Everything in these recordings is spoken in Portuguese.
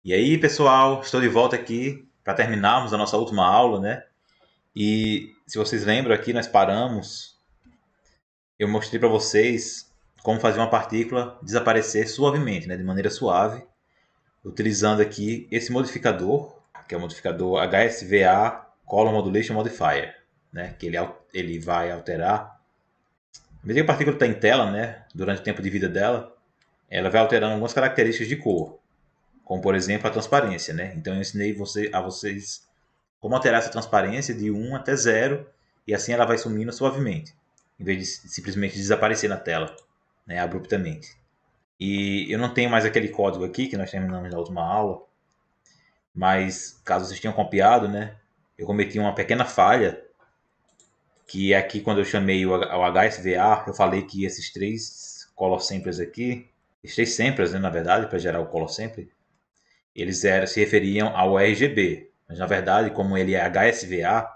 E aí, pessoal, estou de volta aqui para terminarmos a nossa última aula, né? E se vocês lembram aqui, nós paramos, eu mostrei para vocês como fazer uma partícula desaparecer suavemente, né? De maneira suave, utilizando aqui esse modificador, que é o modificador HSVA Color Modulation Modifier, né? Que ele vai alterar, à medida que a partícula está em tela, né? Durante o tempo de vida dela, ela vai alterando algumas características de cor, como por exemplo a transparência, né? Então eu ensinei a vocês como alterar essa transparência de 1 até 0 e assim ela vai sumindo suavemente, em vez de simplesmente desaparecer na tela, né, abruptamente. E eu não tenho mais aquele código aqui que nós terminamos na última aula, mas caso vocês tenham copiado, né, eu cometi uma pequena falha, que é aqui quando eu chamei o HSVA, eu falei que esses três color samplers aqui, esses três samplers, né, na verdade, para gerar o color sample, se referiam ao RGB, mas na verdade, como ele é HSVA,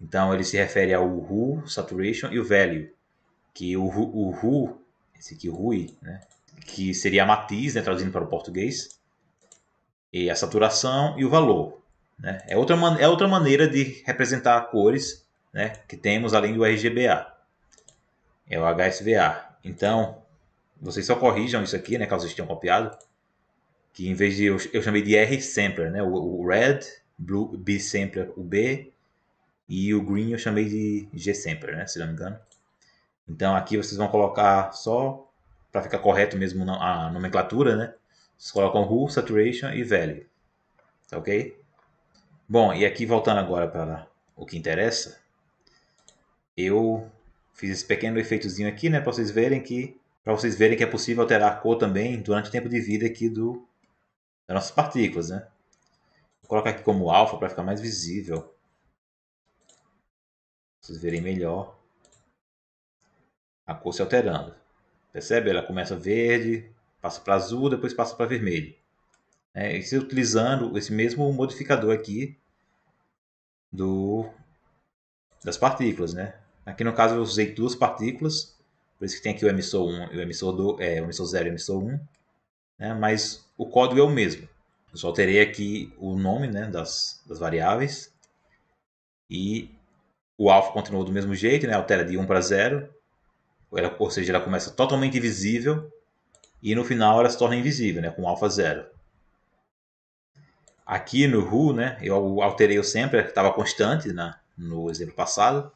então ele se refere ao Hue, Saturation e o Value, que o Hue, esse aqui, o Hue, né, que seria a matiz, né, traduzindo para o português, e a saturação e o valor. Né? É outra maneira de representar cores, né, que temos além do RGBA, é o HSVA. Então, vocês só corrijam isso aqui, né, caso vocês tenham copiado, que em vez de eu chamei de R sampler, né, o Red, Blue, B sampler, o B, e o Green eu chamei de G sampler, né, se não me engano. Então aqui vocês vão colocar só para ficar correto mesmo a nomenclatura, né? Vocês colocam Hue, Saturation e Value, tá ok? Bom, e aqui voltando agora para o que interessa, eu fiz esse pequeno efeitozinho aqui, né, para vocês verem que é possível alterar a cor também durante o tempo de vida aqui das nossas partículas, né? Vou colocar aqui como alfa para ficar mais visível, pra vocês verem melhor a cor se alterando. Percebe? Ela começa verde, passa para azul, depois passa para vermelho. Isso utilizando esse mesmo modificador aqui das partículas, né? Aqui no caso eu usei duas partículas, por isso que tem aqui o emissor 1 e o emissor, o emissor 0 e o emissor 1, né? Mas o código é o mesmo. Eu só alterei aqui o nome, né, das variáveis e o alfa continuou do mesmo jeito, né? Altera de 1 para 0, ou seja, ela começa totalmente visível e no final ela se torna invisível, né, com alfa 0. Aqui no Who, né, eu alterei o sampler, que estava constante no exemplo passado,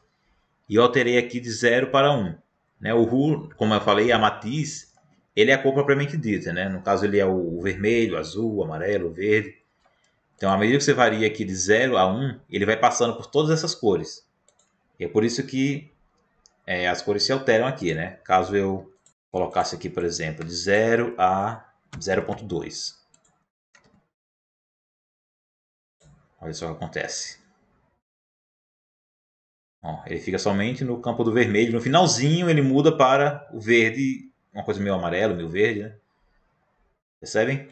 e eu alterei aqui de 0 para 1. Né, o Who, como eu falei, a matiz, ele é a cor propriamente dita. Né? No caso, ele é o vermelho, o azul, o amarelo, o verde. Então, à medida que você varia aqui de 0 a 1, ele vai passando por todas essas cores. E é por isso que as cores se alteram aqui. Né? Caso eu colocasse aqui, por exemplo, de 0 a 0.2. Olha só o que acontece. Ó, ele fica somente no campo do vermelho. No finalzinho ele muda para o verde, uma coisa meio amarelo, meio verde, né? Percebem?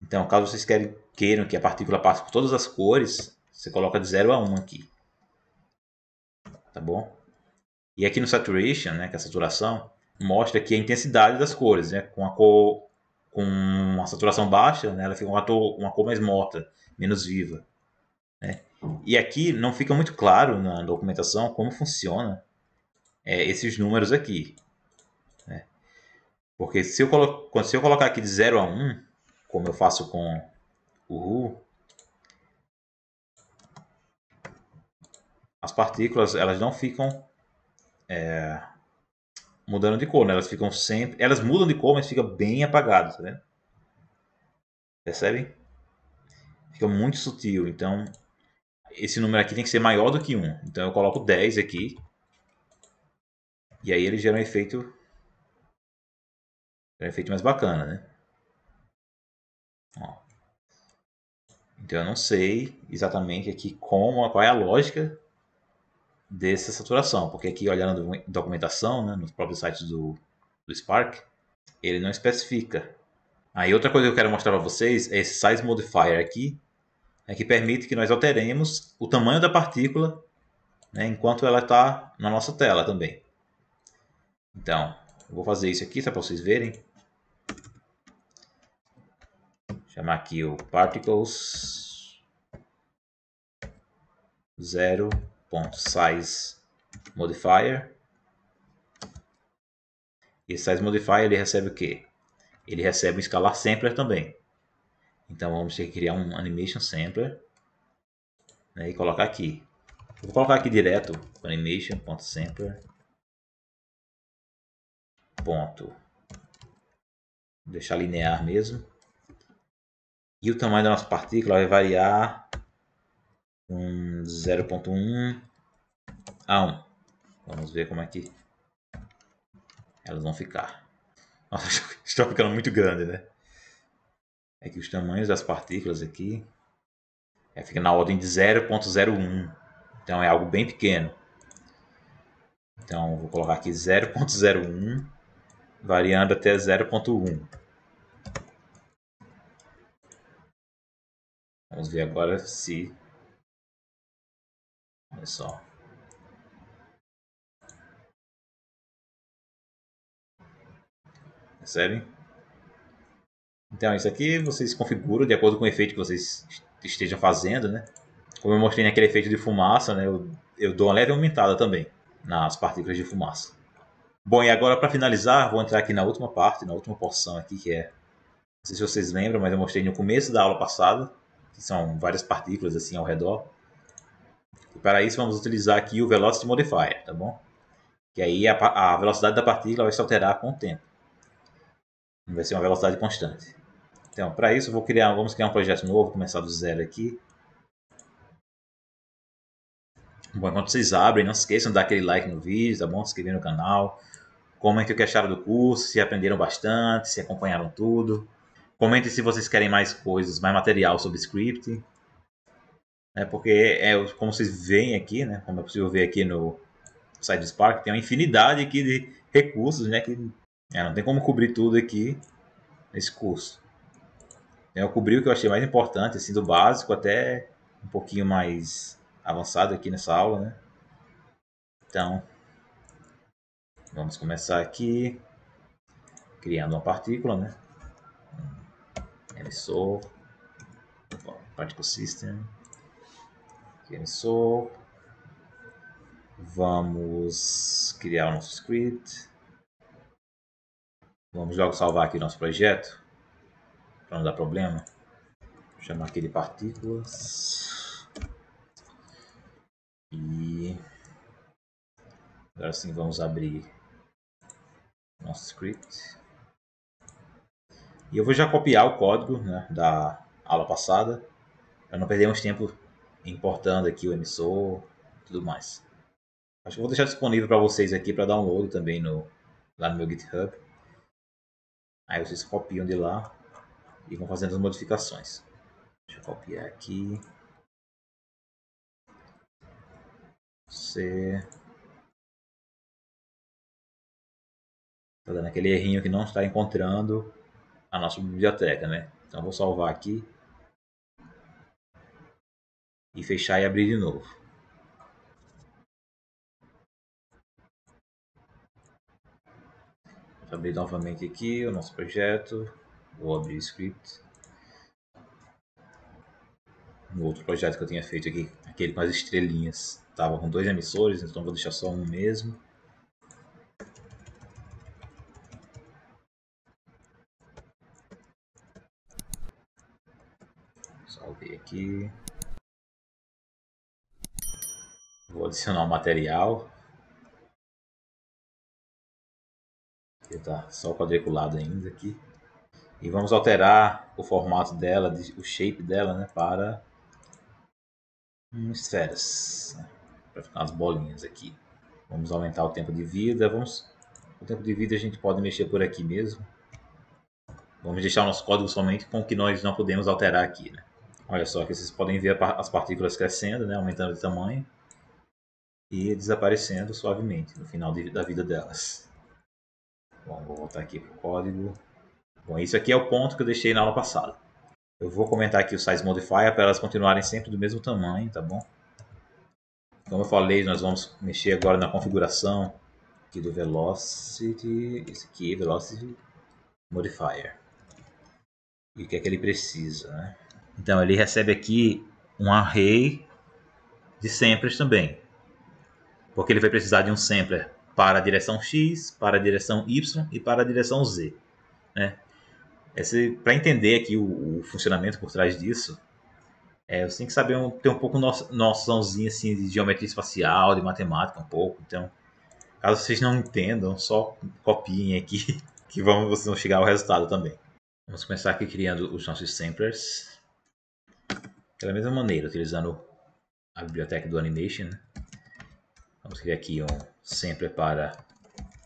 Então, caso vocês queiram que a partícula passe por todas as cores, você coloca de 0 a 1 aqui. Tá bom? E aqui no Saturation, né, que é a saturação, mostra aqui a intensidade das cores. Né? Com uma saturação baixa, né, ela fica uma cor mais morta, menos viva. Né? E aqui não fica muito claro na documentação como funciona esses números aqui. Né? Porque se eu colocar aqui de 0 a 1, como eu faço com o Who, as partículas elas não ficam mudando de cor, né? Elas ficam sempre. Elas mudam de cor, mas ficam bem apagadas, tá vendo? Percebem? Fica muito sutil. Então, esse número aqui tem que ser maior do que 1. Então, eu coloco 10 aqui. E aí ele gera um efeito mais bacana, né? Ó. Então, eu não sei exatamente aqui qual é a lógica dessa saturação, porque aqui olhando a documentação, né, nos próprios sites do Spark, ele não especifica. Aí outra coisa que eu quero mostrar para vocês é esse Size Modifier aqui, que permite que nós alteremos o tamanho da partícula, né, enquanto ela está na nossa tela também. Então, eu vou fazer isso aqui só para vocês verem. chamar aqui o particles 0.size modifier. E size modifier ele recebe o quê? Ele recebe um scalar sampler também. Então vamos ter que criar um animation sampler, né, e colocar aqui. Vou colocar aqui direto animation.sampler. Ponto. Deixar linear mesmo. E o tamanho da nossa partícula vai variar 0.1 a 1. Vamos ver como é que elas vão ficar. Nossa, estão ficando muito grande, né? É que os tamanhos das partículas aqui fica na ordem de 0.01. Então é algo bem pequeno. Então vou colocar aqui 0.01 variando até 0.1. Vamos ver agora se... Olha só. Percebem? Então isso aqui vocês configuram de acordo com o efeito que vocês estejam fazendo, né? Como eu mostrei naquele efeito de fumaça, né? Eu dou uma leve aumentada também nas partículas de fumaça. Bom, e agora para finalizar, vou entrar aqui na última parte, na última porção aqui, que é... Não sei se vocês lembram, mas eu mostrei no começo da aula passada, que são várias partículas assim ao redor. E para isso vamos utilizar aqui o Velocity Modifier, tá bom? Que aí a velocidade da partícula vai se alterar com o tempo. Não vai ser uma velocidade constante. Então, para isso vamos criar um projeto novo, começar do zero aqui. Bom, enquanto vocês abrem, não se esqueçam de dar aquele like no vídeo, tá bom? Se inscrever no canal. Comentem o que acharam do curso, se aprenderam bastante, se acompanharam tudo. Comentem se vocês querem mais coisas, mais material sobre script. Porque, como vocês veem aqui, né? Como é possível ver aqui no site do Spark, tem uma infinidade aqui de recursos, né? Que não tem como cobrir tudo aqui nesse curso. Eu cobri o que eu achei mais importante, assim, do básico até um pouquinho mais avançado aqui nessa aula, né? Então, vamos começar aqui criando uma partícula, né? Emissor, Particle System, emissor. Vamos criar o nosso script. Vamos logo salvar aqui o nosso projeto, para não dar problema. Vou chamar aqui de partículas. E agora sim vamos abrir nosso script. E eu vou já copiar o código, né, da aula passada, para não perdermos tempo importando aqui o emissor e tudo mais. Acho que vou deixar disponível para vocês aqui para download também lá no meu GitHub. Aí vocês copiam de lá e vão fazendo as modificações. Deixa eu copiar aqui. Você está dando aquele errinho que não está encontrando a nossa biblioteca, né? Então vou salvar aqui e fechar e abrir de novo. Vou abrir novamente aqui o nosso projeto. Vou abrir o script. No outro projeto que eu tinha feito aqui, aquele com as estrelinhas, estava com 2 emissores, então vou deixar só um mesmo. Salvei aqui. Vou adicionar o material. Está só quadriculado ainda aqui. E vamos alterar o formato dela, o shape dela, né, para esferas, né, para ficar umas bolinhas aqui. Vamos aumentar o tempo de vida. O tempo de vida a gente pode mexer por aqui mesmo. Vamos deixar o nosso código somente com o que nós não podemos alterar aqui, né? Olha só que vocês podem ver as partículas crescendo, né, aumentando de tamanho e desaparecendo suavemente no final da vida delas. Bom, vou voltar aqui para o código. Bom, isso aqui é o ponto que eu deixei na aula passada. Eu vou comentar aqui o size modifier para elas continuarem sempre do mesmo tamanho, tá bom? Como eu falei, nós vamos mexer agora na configuração aqui do velocity, esse aqui, velocity modifier. e o que é que ele precisa, né? Então ele recebe aqui um array de samplers também, porque ele vai precisar de um sampler para a direção X, para a direção Y e para a direção Z, né? Para entender aqui o funcionamento por trás disso, você tem que saber ter um pouco noçãozinha assim, de geometria espacial, de matemática um pouco. Então, caso vocês não entendam, só copiem aqui que vocês vão chegar ao resultado também. Vamos começar aqui criando os nossos samplers. Da mesma maneira, utilizando a biblioteca do Animation. Né? Vamos criar aqui um sampler para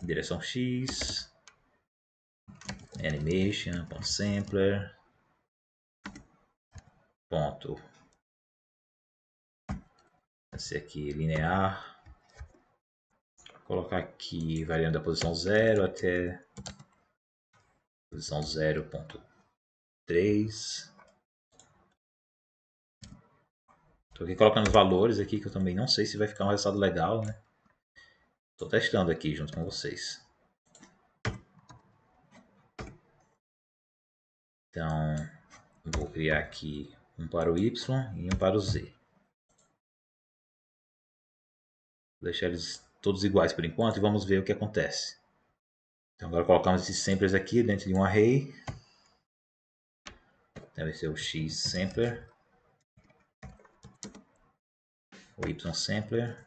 direção X, animation.sampler, ponto. Esse aqui linear. Vou colocar aqui variando da posição 0 até posição 0.3. Estou aqui colocando os valores aqui que eu também não sei se vai ficar um resultado legal, né? Estou testando aqui junto com vocês. Então, vou criar aqui um para o Y e um para o Z. Vou deixar eles todos iguais por enquanto e vamos ver o que acontece. Então agora colocamos esses samplers aqui dentro de um array. Deve ser o X sampler, o Y sampler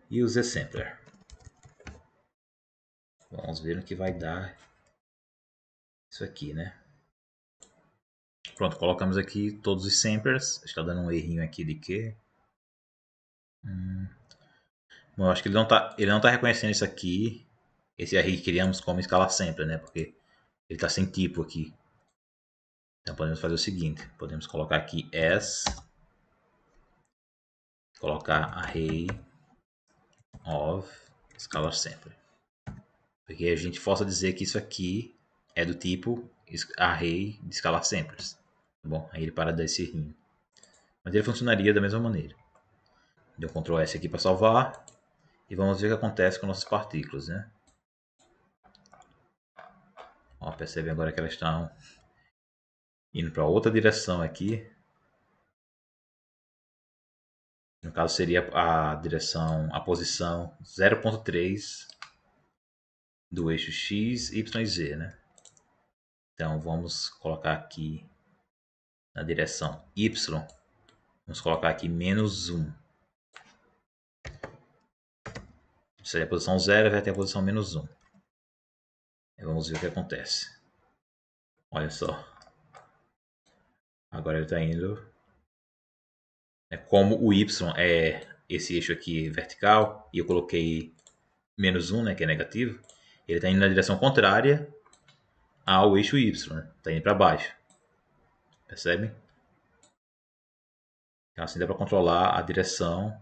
e o Z sampler. Vamos ver no que vai dar isso aqui, né? Pronto, colocamos aqui todos os samplers. Está dando um errinho aqui de que? Bom, eu acho que ele não tá reconhecendo isso aqui, esse array que criamos como escala sampler, né? Porque ele está sem tipo aqui. Então podemos fazer o seguinte, podemos colocar aqui as, colocar array of scalar sampler. Porque a gente força dizer que isso aqui é do tipo array de scalar samplers. Tá bom? Aí ele para de dar esse errinho. Mas ele funcionaria da mesma maneira. Deu Ctrl S aqui para salvar. E vamos ver o que acontece com nossas partículas, né? Ó, percebem agora que elas estão indo para outra direção aqui. No caso seria a direção, a posição 0.3 do eixo X, Y e Z, né? Então vamos colocar aqui na direção Y, vamos colocar aqui menos 1. Seria a posição 0, vai ter a posição menos 1. E vamos ver o que acontece. Olha só. Agora ele está indo. Como o Y é esse eixo aqui vertical, e eu coloquei menos 1, né, que é negativo, ele está indo na direção contrária ao eixo Y, né? Está indo para baixo. Percebem? Então assim dá para controlar a direção,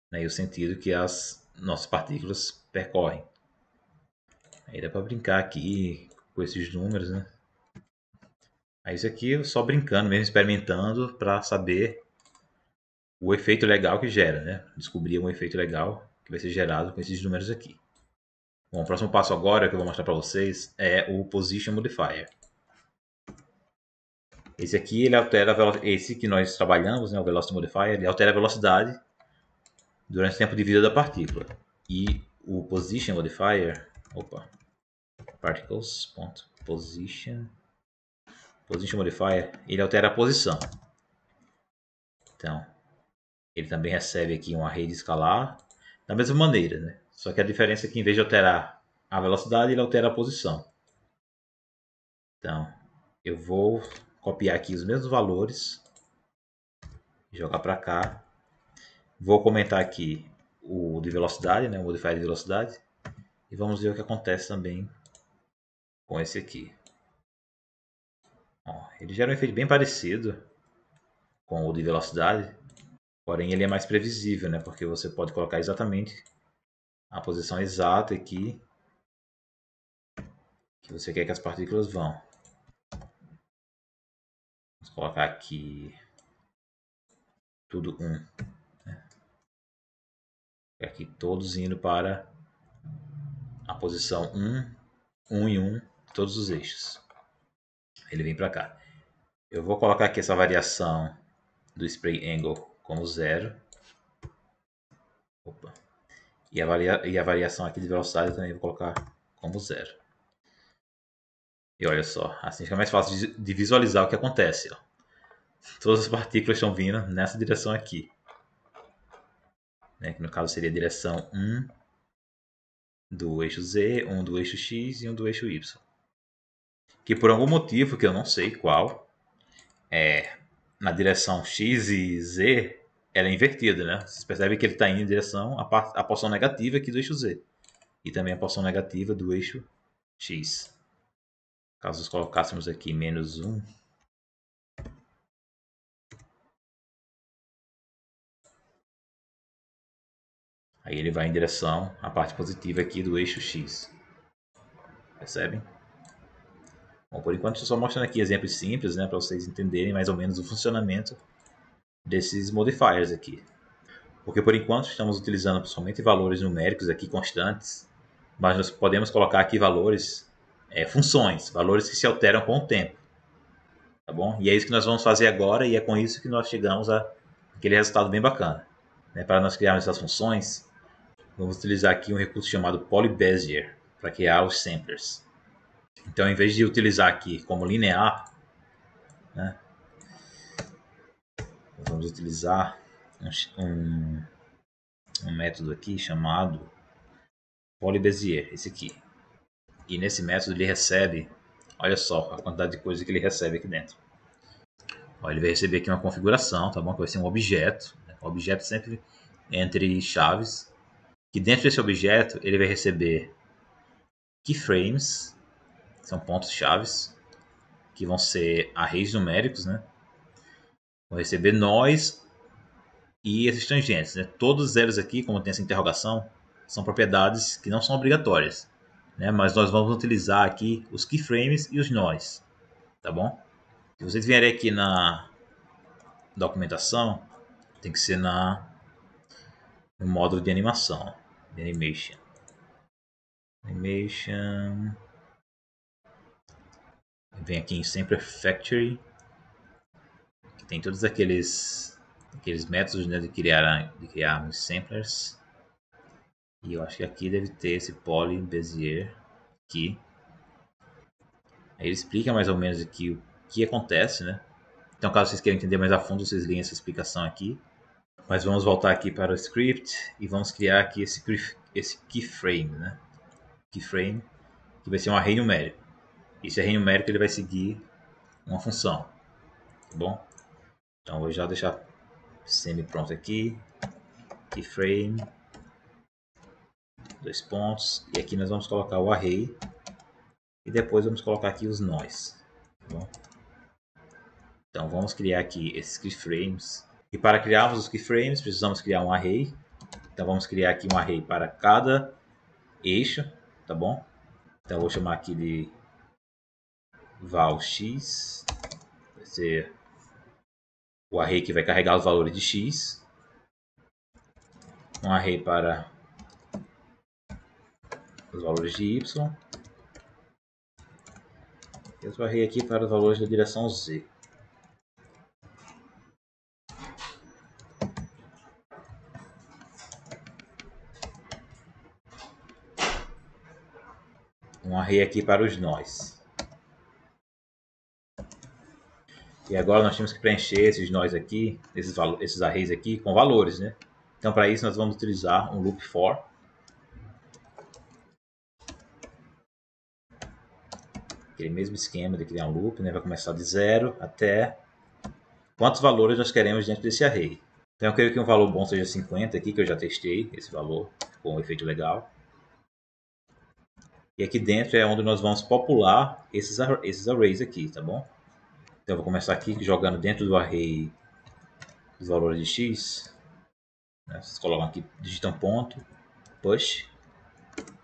né, e o sentido que as nossas partículas percorrem. Aí dá para brincar aqui com esses números, né? Aí isso aqui eu só brincando, mesmo experimentando para saber o efeito legal que gera, né? Descobrir um efeito legal que vai ser gerado com esses números aqui. Bom, o próximo passo agora que eu vou mostrar para vocês é o Position Modifier. Esse aqui ele altera esse que nós trabalhamos, né, o Velocity Modifier, ele altera a velocidade durante o tempo de vida da partícula. E o Position Modifier, particles.position Modifier, ele altera a posição. Então, ele também recebe aqui um array de escalar da mesma maneira, né? Só que a diferença é que em vez de alterar a velocidade, ele altera a posição. Então, eu vou copiar aqui os mesmos valores, jogar para cá. Vou comentar aqui o de velocidade, né? O modifier de velocidade. E vamos ver o que acontece também com esse aqui. Ó, ele gera um efeito bem parecido com o de velocidade, porém ele é mais previsível, né? Porque você pode colocar exatamente a posição exata aqui que você quer que as partículas vão. Vamos colocar aqui tudo 1. Né? Aqui todos indo para a posição 1 1 em 1, todos os eixos. Ele vem para cá. Eu vou colocar aqui essa variação do spray angle como 0. Opa. E a variação aqui de velocidade eu também vou colocar como 0. E olha só, assim fica mais fácil de visualizar o que acontece. Ó. Todas as partículas estão vindo nessa direção aqui. Né? Que no caso seria a direção 1 do eixo Z, 1 do eixo X e 1 do eixo Y. Que por algum motivo, que eu não sei qual, na direção X e Z, ela é invertida, né? Vocês percebem que ele está indo em direção à porção negativa aqui do eixo Z. E também a porção negativa do eixo X. Caso nós colocássemos aqui menos 1, aí ele vai em direção à parte positiva aqui do eixo X. Percebem? Bom, por enquanto estou só mostrando aqui exemplos simples, né, para vocês entenderem mais ou menos o funcionamento desses modifiers aqui. Porque por enquanto estamos utilizando somente valores numéricos aqui constantes, mas nós podemos colocar aqui valores, funções, valores que se alteram com o tempo. Tá bom? E é isso que nós vamos fazer agora e é com isso que nós chegamos a aquele resultado bem bacana. Né? Para nós criarmos essas funções, vamos utilizar aqui um recurso chamado polybezier para criar os samplers. Então, em vez de utilizar aqui como linear, né, vamos utilizar um método aqui chamado polybezier, esse aqui. E nesse método ele recebe, olha só a quantidade de coisa que ele recebe aqui dentro. Ó, ele vai receber aqui uma configuração, tá bom? Que vai ser um objeto, né? Um objeto sempre entre chaves. Que dentro desse objeto ele vai receber keyframes, que são pontos chaves, que vão ser arrays numéricos, né? Vão receber nós e esses tangentes, né? Todos eles aqui, como tem essa interrogação, são propriedades que não são obrigatórias, né? Mas nós vamos utilizar aqui os keyframes e os nós, tá bom? Se vocês vierem aqui na documentação, tem que ser no módulo de animação, de animation. Vem aqui em Sampler Factory, que tem todos aqueles métodos, né, de criarmos samplers. E eu acho que aqui deve ter esse poly bezier aqui. Aí ele explica mais ou menos aqui o que acontece, né? Então, caso vocês queiram entender mais a fundo, vocês leem essa explicação aqui. Mas vamos voltar aqui para o script e vamos criar aqui esse keyframe, né? Keyframe, que vai ser um array numérico. Esse array numérico ele vai seguir uma função, tá bom? Então, vou já deixar semi pronto aqui. Keyframe, 2 pontos. E aqui nós vamos colocar o array. E depois vamos colocar aqui os nós. Tá bom? Então, vamos criar aqui esses keyframes. E para criarmos os keyframes, precisamos criar um array. Então, vamos criar aqui um array para cada eixo, tá bom? Então, eu vou chamar aqui de val_x. Vai ser o array que vai carregar os valores de x. Um array para os valores de y. E outro array aqui para os valores da direção z. Um array aqui para os nós. E agora nós temos que preencher esses nós aqui, esses arrays aqui, com valores, né? Então, para isso, nós vamos utilizar um loop for. Aquele mesmo esquema de criar um loop, né? Vai começar de 0 até quantos valores nós queremos dentro desse array. Então, eu quero que um valor bom seja 50 aqui, que eu já testei esse valor com um efeito legal. E aqui dentro é onde nós vamos popular esses arrays aqui, tá bom? Então, eu vou começar aqui jogando dentro do array os valores de x. Né? Vocês colocam aqui, digitam ponto, push,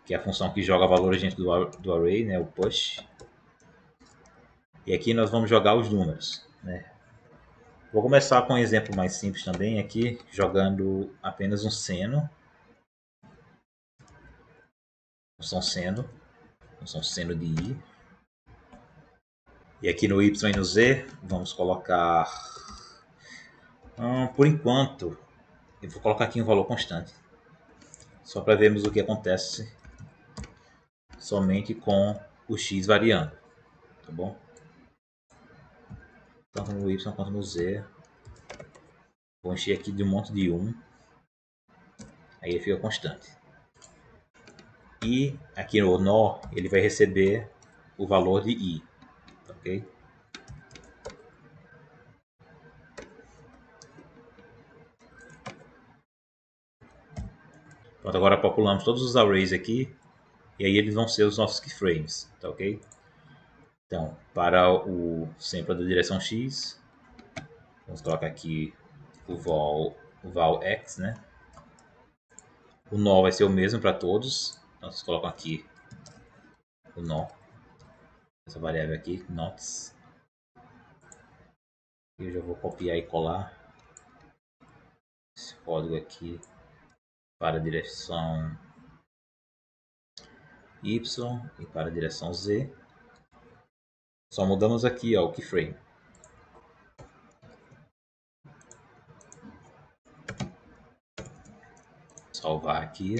que é a função que joga valores dentro do array, né? O push. E aqui nós vamos jogar os números, né? Vou começar com um exemplo mais simples também aqui, jogando apenas um seno. Função seno. função seno de i. E aqui no y e no z, vamos colocar, por enquanto, eu vou colocar aqui um valor constante, só para vermos o que acontece somente com o x variando, tá bom? Tanto no y quanto no z, vou encher aqui de um monte de 1, aí ele fica constante. E aqui no nó, ele vai receber o valor de i, ok? Pronto, agora populamos todos os arrays aqui, e aí eles vão ser os nossos keyframes, tá ok? Então, para o sempre da direção x, vamos colocar aqui o val x, né? O nó vai ser o mesmo para todos, então vocês colocam aqui o nó, essa variável aqui, nots. Eu já vou copiar e colar esse código aqui para a direção y e para a direção z. Só mudamos aqui ó, o keyframe. Salvar aqui.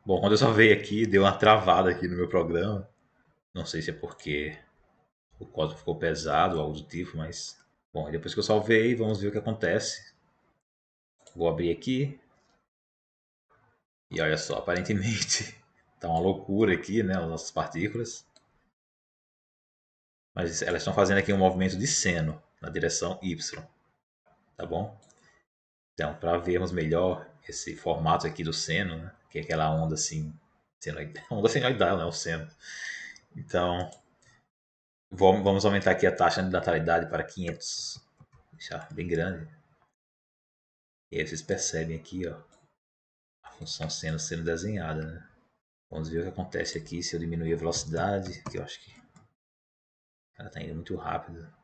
Bom, quando eu salvei aqui, deu uma travada aqui no meu programa. Não sei se é porque o código ficou pesado ou algo do tipo, mas... Bom, depois que eu salvei, vamos ver o que acontece. Vou abrir aqui. E olha só, aparentemente tá uma loucura aqui, né, as nossas partículas. Mas elas estão fazendo aqui um movimento de seno na direção y, tá bom? Então, para vermos melhor esse formato aqui do seno, né, que é aquela onda assim, onda senoidal, né, o seno. Então, vamos aumentar aqui a taxa de natalidade para 500, deixar bem grande. E aí vocês percebem aqui, ó, a função seno sendo desenhada, né? Vamos ver o que acontece aqui se eu diminuir a velocidade, que eu acho que ela está indo muito rápido.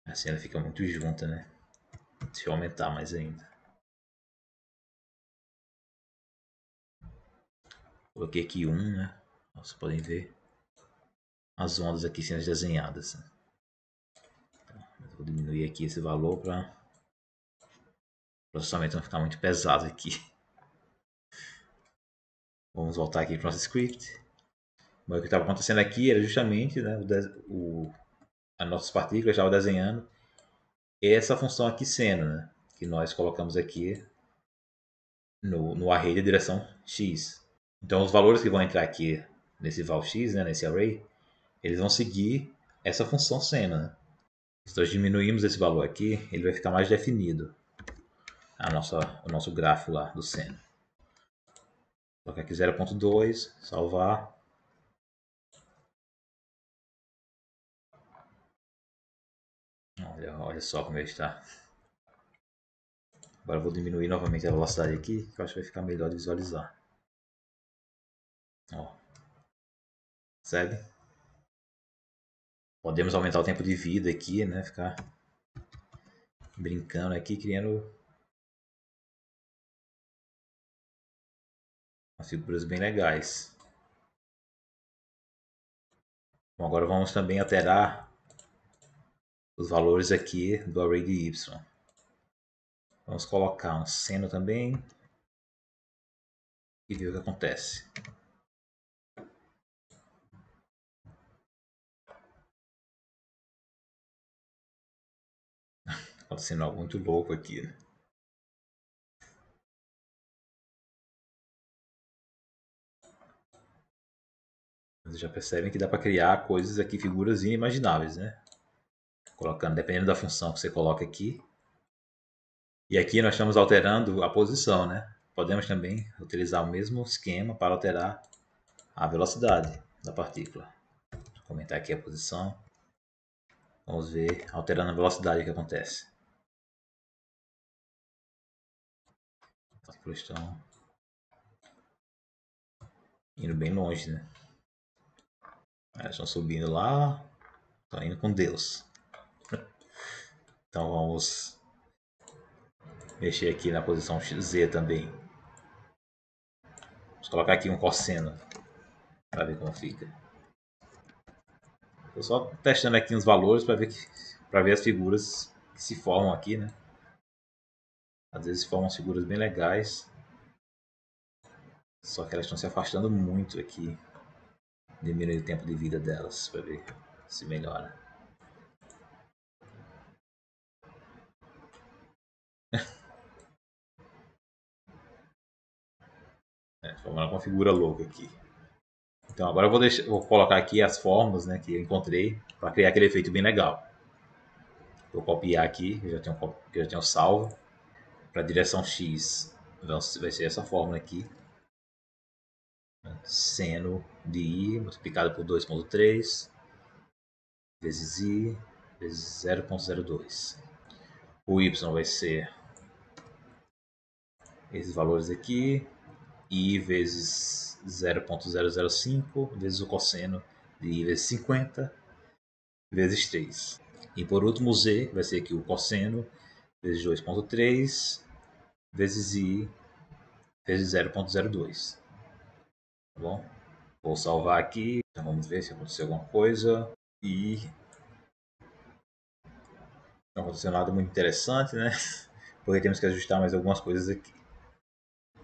Assim ela fica muito junta, né? Deixa eu aumentar mais ainda. Coloquei aqui 1, né? Vocês podem ver as ondas aqui sendo desenhadas. Né? Vou diminuir aqui esse valor para o processamento não ficar muito pesado aqui. Vamos voltar aqui para o nosso script. Mas o que estava acontecendo aqui era justamente, né, as nossas partículas estavam desenhando essa função aqui seno, né, que nós colocamos aqui no array de direção x. Então os valores que vão entrar aqui nesse val x, né, nesse array, eles vão seguir essa função seno. Né? Se nós diminuirmos esse valor aqui, ele vai ficar mais definido o nosso gráfico lá do seno. Vou colocar aqui 0.2, salvar. Olha só como ele está. Agora eu vou diminuir novamente a velocidade aqui, que eu acho que vai ficar melhor de visualizar. Ó. Percebe? Podemos aumentar o tempo de vida aqui, né? Ficar brincando aqui, criando umas figuras bem legais. Bom, agora vamos também alterar os valores aqui do array de y. Vamos colocar um seno também e ver o que acontece. Acontecendo algo muito louco aqui, né? Vocês já percebem que dá para criar coisas aqui, figuras inimagináveis, né? Colocando, dependendo da função que você coloca aqui. E aqui nós estamos alterando a posição, né? Podemos também utilizar o mesmo esquema para alterar a velocidade da partícula. Vou comentar aqui a posição. Vamos ver, alterando a velocidade que acontece. As partículas estão indo bem longe, né? Elas estão subindo lá, estão indo com Deus. Então vamos mexer aqui na posição Z também. colocar aqui um cosseno para ver como fica. Estou só testando aqui os valores para ver as figuras que se formam aqui, né? Às vezes formam figuras bem legais, só que elas estão se afastando muito aqui. Diminui o tempo de vida delas para ver se melhora. Formando uma figura louca aqui. Então agora eu vou colocar aqui as formas, né, que eu encontrei para criar aquele efeito bem legal. Vou copiar aqui, que eu já tenho salvo. Para a direção X vai ser essa fórmula aqui. Seno de I multiplicado por 2,3 vezes I vezes 0,02. O Y vai ser esses valores aqui. I vezes 0,005 vezes o cosseno de I vezes 50 vezes 3. E por último, o Z vai ser aqui o cosseno vezes 2,3 vezes I vezes 0,02. Tá bom? Vou salvar aqui. Então vamos ver se aconteceu alguma coisa. E não aconteceu nada muito interessante, né? Porque temos que ajustar mais algumas coisas aqui.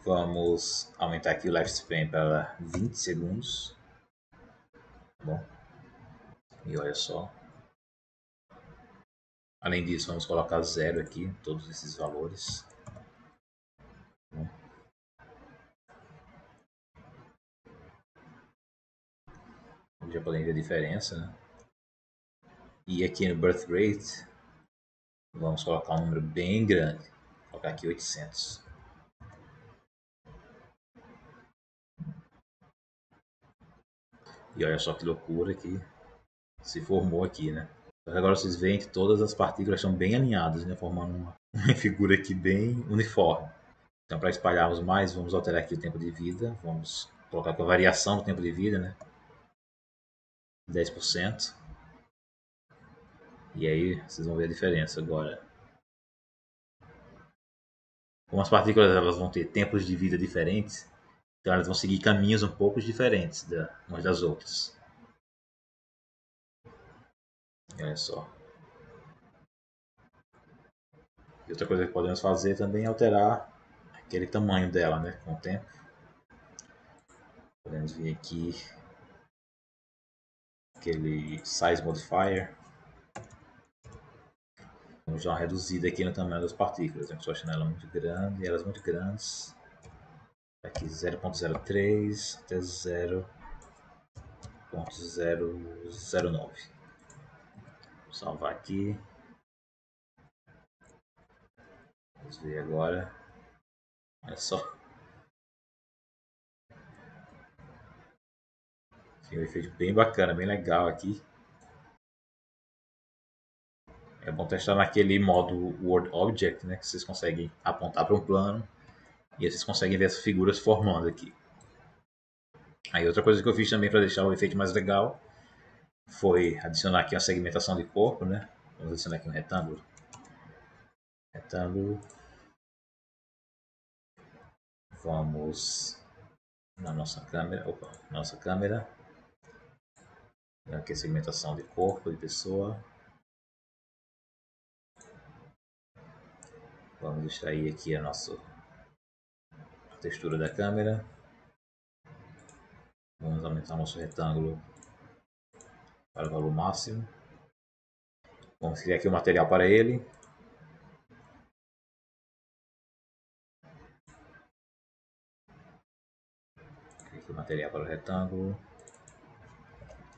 Vamos aumentar aqui o lifespan para 20 segundos. Tá bom? E olha só. Além disso, vamos colocar 0 aqui em todos esses valores. Já podem ver a diferença, né? E aqui no birth rate, vamos colocar um número bem grande. Vou colocar aqui 800. E olha só que loucura que se formou aqui, né? Agora vocês veem que todas as partículas estão bem alinhadas, né? Formando uma figura aqui bem uniforme. Então, para espalharmos mais, vamos alterar aqui o tempo de vida. Vamos colocar aqui a variação do tempo de vida, né? 10%. E aí, vocês vão ver a diferença agora. Como as partículas elas vão ter tempos de vida diferentes, então elas vão seguir caminhos um pouco diferentes umas das outras. Olha só. E outra coisa que podemos fazer também é alterar aquele tamanho dela, né? Com o tempo. Podemos vir aqui aquele size modifier. Vamos dar uma reduzida aqui no tamanho das partículas. Estou achando ela muito grande, elas muito grandes. Aqui 0,03 até 0,009. Vou salvar aqui. Vamos ver agora. Olha só. Tem um efeito bem bacana, bem legal aqui. É bom testar naquele modo Word Object, né? Que vocês conseguem apontar para um plano e vocês conseguem ver as figuras formando aqui. Aí outra coisa que eu fiz também para deixar o efeito mais legal foi adicionar aqui uma segmentação de corpo, né? Vamos adicionar aqui um retângulo. Retângulo. Vamos na nossa câmera. Opa, nossa câmera. Aqui a segmentação de corpo de pessoa. Vamos extrair aqui a textura da câmera. Vamos aumentar nosso retângulo para o valor máximo. Vamos criar aqui o material para ele. Criar aqui o material para o retângulo.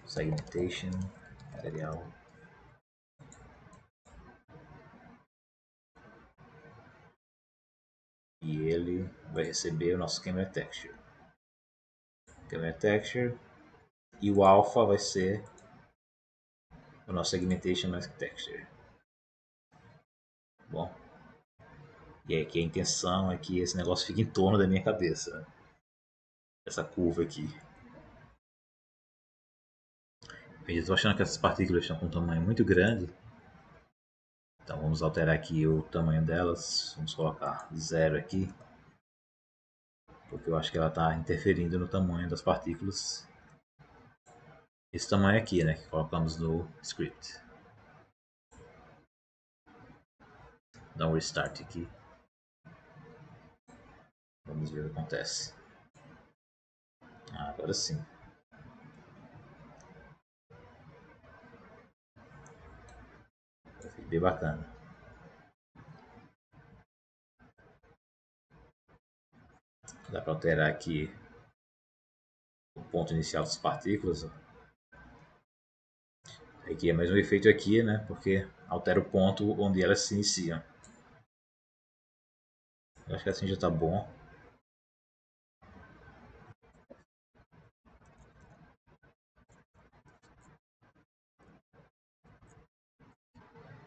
Segmentation, material. E ele vai receber o nosso Camera Texture. Camera Texture. E o alpha vai ser o nosso Segmentation Mask Texture. Bom. E aqui a intenção é que esse negócio fique em torno da minha cabeça. Né? Essa curva aqui. Eu estou achando que essas partículas estão com um tamanho muito grande. Então vamos alterar aqui o tamanho delas. Vamos colocar 0 aqui. porque eu acho que ela está interferindo no tamanho das partículas. Esse tamanho aqui, né, que colocamos no script. Dá um restart aqui. Vamos ver o que acontece. Agora sim. Bem bacana. Dá para alterar aqui o ponto inicial das partículas. Aqui é mais um efeito aqui, né? Porque altera o ponto onde elas se iniciam. Eu acho que assim já está bom.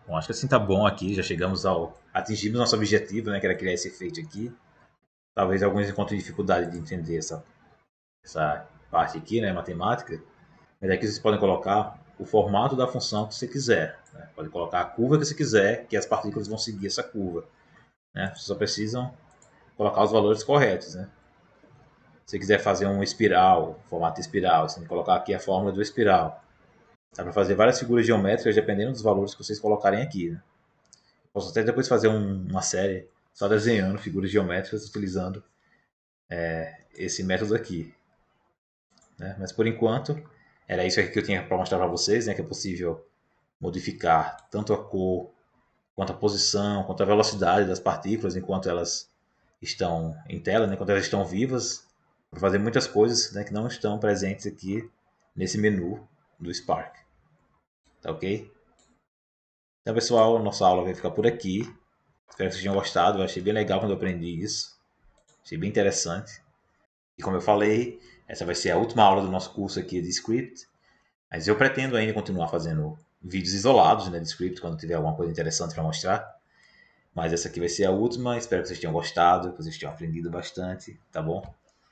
Bom, acho que assim tá bom aqui. Já chegamos ao... Atingimos nosso objetivo, né? Que era criar esse efeito aqui. Talvez alguns encontrem dificuldade de entender essa parte aqui, né? Matemática. Mas aqui vocês podem colocar o formato da função que você quiser. Né? Pode colocar a curva que você quiser, que as partículas vão seguir essa curva. Né? Vocês só precisam colocar os valores corretos. Né? Se você quiser fazer um espiral, formato espiral, você tem que colocar aqui a fórmula do espiral. Dá para fazer várias figuras geométricas dependendo dos valores que vocês colocarem aqui. Né? Posso até depois fazer uma série só desenhando figuras geométricas utilizando esse método aqui. Né? Mas por enquanto, era isso aqui que eu tinha para mostrar para vocês, né? Que é possível modificar tanto a cor, quanto a posição, quanto a velocidade das partículas enquanto elas estão em tela, né? Enquanto elas estão vivas, para fazer muitas coisas, né, que não estão presentes aqui nesse menu do Spark. Tá ok? Então, pessoal, nossa aula vai ficar por aqui. Espero que vocês tenham gostado. Eu achei bem legal quando eu aprendi isso. Achei bem interessante. E como eu falei, essa vai ser a última aula do nosso curso aqui de Script. Mas eu pretendo ainda continuar fazendo vídeos isolados, né, de Script quando tiver alguma coisa interessante para mostrar. Mas essa aqui vai ser a última. Espero que vocês tenham gostado, que vocês tenham aprendido bastante, tá bom?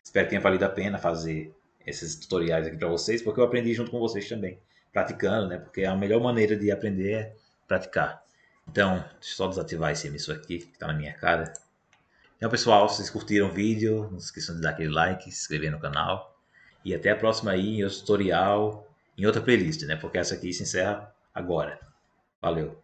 Espero que tenha valido a pena fazer esses tutoriais aqui para vocês, porque eu aprendi junto com vocês também, praticando, né? Porque a melhor maneira de aprender é praticar. Então, deixa eu só desativar esse emissor aqui, que está na minha cara. Então, pessoal, se vocês curtiram o vídeo, não se esqueçam de dar aquele like, se inscrever no canal. E até a próxima aí em outro tutorial, em outra playlist, né? Porque essa aqui se encerra agora. Valeu!